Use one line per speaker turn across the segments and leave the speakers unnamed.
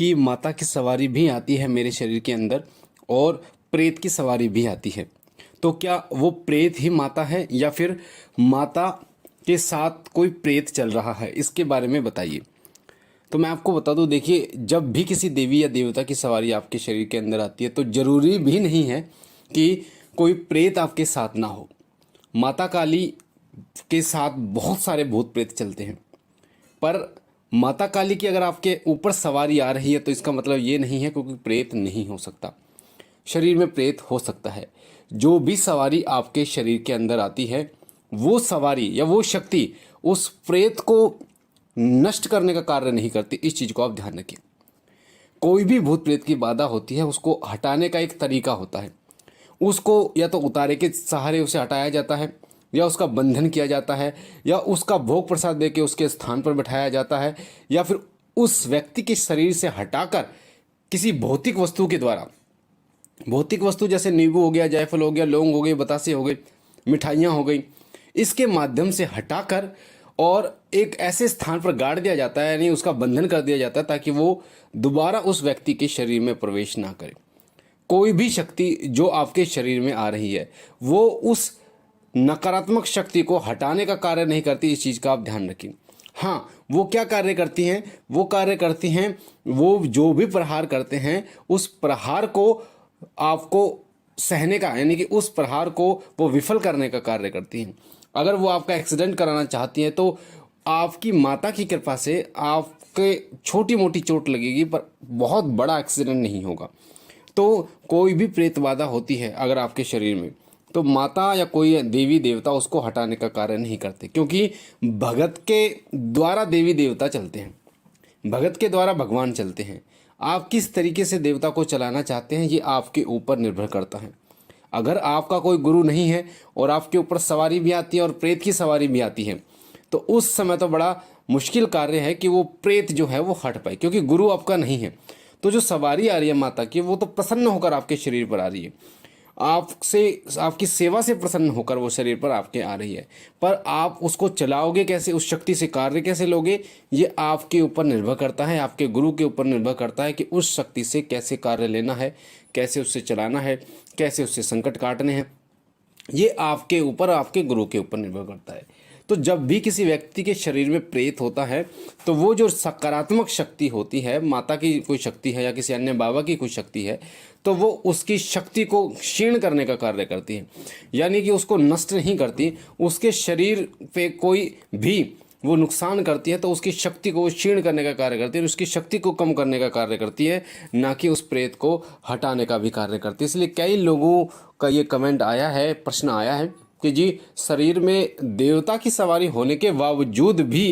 कि माता की सवारी भी आती है मेरे शरीर के अंदर और प्रेत की सवारी भी आती है। तो क्या वो प्रेत ही माता है या फिर माता के साथ कोई प्रेत चल रहा है, इसके बारे में बताइए। तो मैं आपको बता दूं, देखिए, जब भी किसी देवी या देवता की सवारी आपके शरीर के अंदर आती है तो ज़रूरी भी नहीं है कि कोई प्रेत आपके साथ ना हो। माता काली के साथ बहुत सारे भूत प्रेत चलते हैं, पर माता काली की अगर आपके ऊपर सवारी आ रही है तो इसका मतलब ये नहीं है क्योंकि प्रेत नहीं हो सकता। शरीर में प्रेत हो सकता है। जो भी सवारी आपके शरीर के अंदर आती है वो सवारी या वो शक्ति उस प्रेत को नष्ट करने का कार्य नहीं करती। इस चीज़ को आप ध्यान रखिए। कोई भी भूत प्रेत की बाधा होती है उसको हटाने का एक तरीका होता है। उसको या तो उतारे के सहारे उसे हटाया जाता है, या उसका बंधन किया जाता है, या उसका भोग प्रसाद देके उसके स्थान पर बैठाया जाता है, या फिर उस व्यक्ति के शरीर से हटाकर किसी भौतिक वस्तु के द्वारा, भौतिक वस्तु जैसे नींबू हो गया, जायफल हो गया, लौंग हो गए, बतासे हो गए, मिठाइयाँ हो गई, इसके माध्यम से हटाकर और एक ऐसे स्थान पर गाड़ दिया जाता है, यानी उसका बंधन कर दिया जाता है ताकि वो दोबारा उस व्यक्ति के शरीर में प्रवेश ना करे। कोई भी शक्ति जो आपके शरीर में आ रही है वो उस नकारात्मक शक्ति को हटाने का कार्य नहीं करती। इस चीज़ का आप ध्यान रखें। हाँ, वो क्या कार्य करती हैं? वो कार्य करती हैं, वो जो भी प्रहार करते हैं उस प्रहार को आपको सहने का, यानी कि उस प्रहार को वो विफल करने का कार्य करती हैं। अगर वो आपका एक्सीडेंट कराना चाहती हैं तो आपकी माता की कृपा से आपके छोटी मोटी चोट लगेगी, पर बहुत बड़ा एक्सीडेंट नहीं होगा। तो कोई भी प्रेत बाधा होती है अगर आपके शरीर में, तो माता या कोई देवी देवता उसको हटाने का कार्य नहीं करते, क्योंकि भगत के द्वारा देवी देवता चलते हैं, भगत के द्वारा भगवान चलते हैं। आप किस तरीके से देवता को चलाना चाहते हैं ये आपके ऊपर निर्भर करता है। अगर आपका कोई गुरु नहीं है और आपके ऊपर सवारी भी आती है और प्रेत की सवारी भी आती है तो उस समय तो बड़ा मुश्किल कार्य है कि वो प्रेत जो है वो हट पाए, क्योंकि गुरु आपका नहीं है। तो जो सवारी आ रही है माता की वो तो प्रसन्न होकर आपके शरीर पर आ रही है, आपसे, आपकी सेवा से प्रसन्न होकर वो शरीर पर आपके आ रही है, पर आप उसको चलाओगे कैसे, उस शक्ति से कार्य कैसे लोगे, ये आपके ऊपर निर्भर करता है, आपके गुरु के ऊपर निर्भर करता है कि उस शक्ति से कैसे कार्य लेना है, कैसे उससे चलाना है, कैसे उससे संकट काटने हैं। ये आपके ऊपर, आपके गुरु के ऊपर निर्भर करता है। तो जब भी किसी व्यक्ति के शरीर में प्रेत होता है तो वो जो सकारात्मक शक्ति होती है, माता की कोई शक्ति है या किसी अन्य बाबा की कोई शक्ति है, तो वो उसकी शक्ति को क्षीण करने का कार्य करती है, यानी कि उसको नष्ट नहीं करती। उसके शरीर पे कोई भी वो नुकसान करती है तो उसकी शक्ति को क्षीण करने का कार्य करती है, उसकी शक्ति को कम करने का कार्य करती है, ना कि उस प्रेत को हटाने का भी कार्य करती है। इसलिए कई लोगों का ये कमेंट आया है, प्रश्न आया है कि जी शरीर में देवता की सवारी होने के बावजूद भी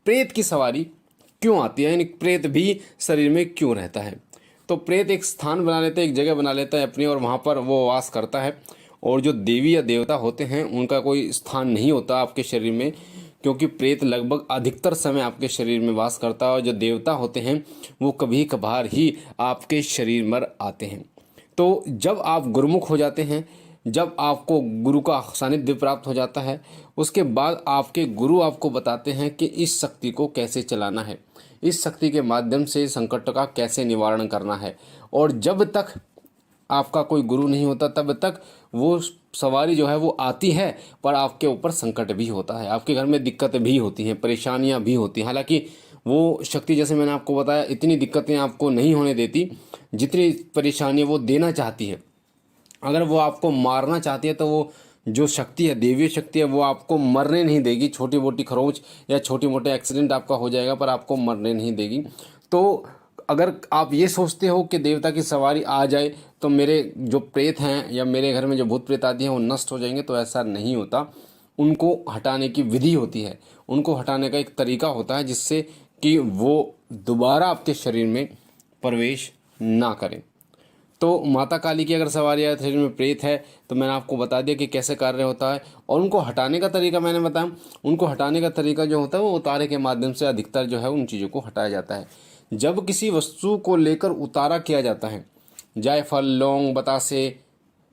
प्रेत की सवारी क्यों आती है, यानी प्रेत भी शरीर में क्यों रहता है। तो प्रेत एक स्थान बना लेता है, एक जगह बना लेता है अपनी, और वहाँ पर वो वास करता है। और जो देवी या देवता होते हैं उनका कोई स्थान नहीं होता आपके शरीर में, क्योंकि प्रेत लगभग अधिकतर समय आपके शरीर में वास करता है, और जो देवता होते हैं वो कभी कभार ही आपके शरीर में आते हैं। तो जब आप गुरुमुख हो जाते हैं, जब आपको गुरु का सानिध्य प्राप्त हो जाता है, उसके बाद आपके गुरु आपको बताते हैं कि इस शक्ति को कैसे चलाना है, इस शक्ति के माध्यम से संकट का कैसे निवारण करना है। और जब तक आपका कोई गुरु नहीं होता तब तक वो सवारी जो है वो आती है, पर आपके ऊपर संकट भी होता है, आपके घर में दिक्कत भी होती हैं, परेशानियां भी होती हैं। हालांकि वो शक्ति, जैसे मैंने आपको बताया, इतनी दिक्कतें आपको नहीं होने देती जितनी परेशानियाँ वो देना चाहती है। अगर वो आपको मारना चाहती है तो वो जो शक्ति है, देवीय शक्ति है, वो आपको मरने नहीं देगी। छोटी मोटी खरोंच या छोटी मोटे एक्सीडेंट आपका हो जाएगा, पर आपको मरने नहीं देगी। तो अगर आप ये सोचते हो कि देवता की सवारी आ जाए तो मेरे जो प्रेत हैं या मेरे घर में जो भूत प्रेत आती हैं वो नष्ट हो जाएंगे, तो ऐसा नहीं होता। उनको हटाने की विधि होती है, उनको हटाने का एक तरीका होता है जिससे कि वो दोबारा आपके शरीर में प्रवेश ना करें। तो माता काली की अगर सवारी है, शरीर में प्रेत है, तो मैंने आपको बता दिया कि कैसे कार्य होता है, और उनको हटाने का तरीका मैंने बताया। उनको हटाने का तरीका जो होता है वो उतारे के माध्यम से अधिकतर जो है उन चीज़ों को हटाया जाता है। जब किसी वस्तु को लेकर उतारा किया जाता है, जायफल, लौंग, बतासे,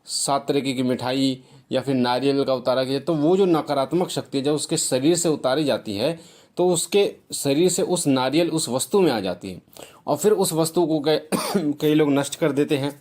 7 तरीके की मिठाई या फिर नारियल का उतारा किया, तो वो जो नकारात्मक शक्ति है जब उसके शरीर से उतारी जाती है तो उसके शरीर से उस नारियल उस वस्तु में आ जाती है और फिर उस वस्तु को कई लोग नष्ट कर देते हैं,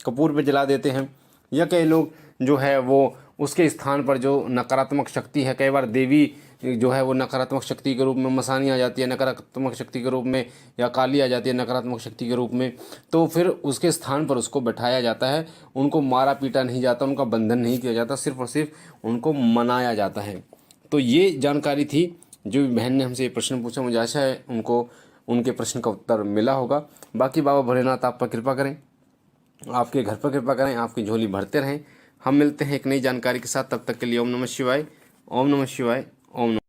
कपूर पे जला देते हैं, या कई लोग जो है वो उसके स्थान पर जो नकारात्मक शक्ति है, कई बार देवी जो है वो नकारात्मक शक्ति के रूप में मसानी आ जाती है, नकारात्मक शक्ति के रूप में, या काली आ जाती है नकारात्मक शक्ति के रूप में, तो फिर उसके स्थान पर उसको बैठाया जाता है। उनको मारा पीटा नहीं जाता, उनका बंधन नहीं किया जाता, सिर्फ और सिर्फ उनको मनाया जाता है। तो ये जानकारी थी जो बहन ने हमसे ये प्रश्न पूछा। मुझे आशा है उनको उनके प्रश्न का उत्तर मिला होगा। बाकी बाबा भोलेनाथ आप पर कृपा करें, आपके घर पर कृपा करें, आपकी झोली भरते रहें। हम मिलते हैं एक नई जानकारी के साथ, तब तक के लिए ओम नमः शिवाय, ओम नमः शिवाय, ओम नमः।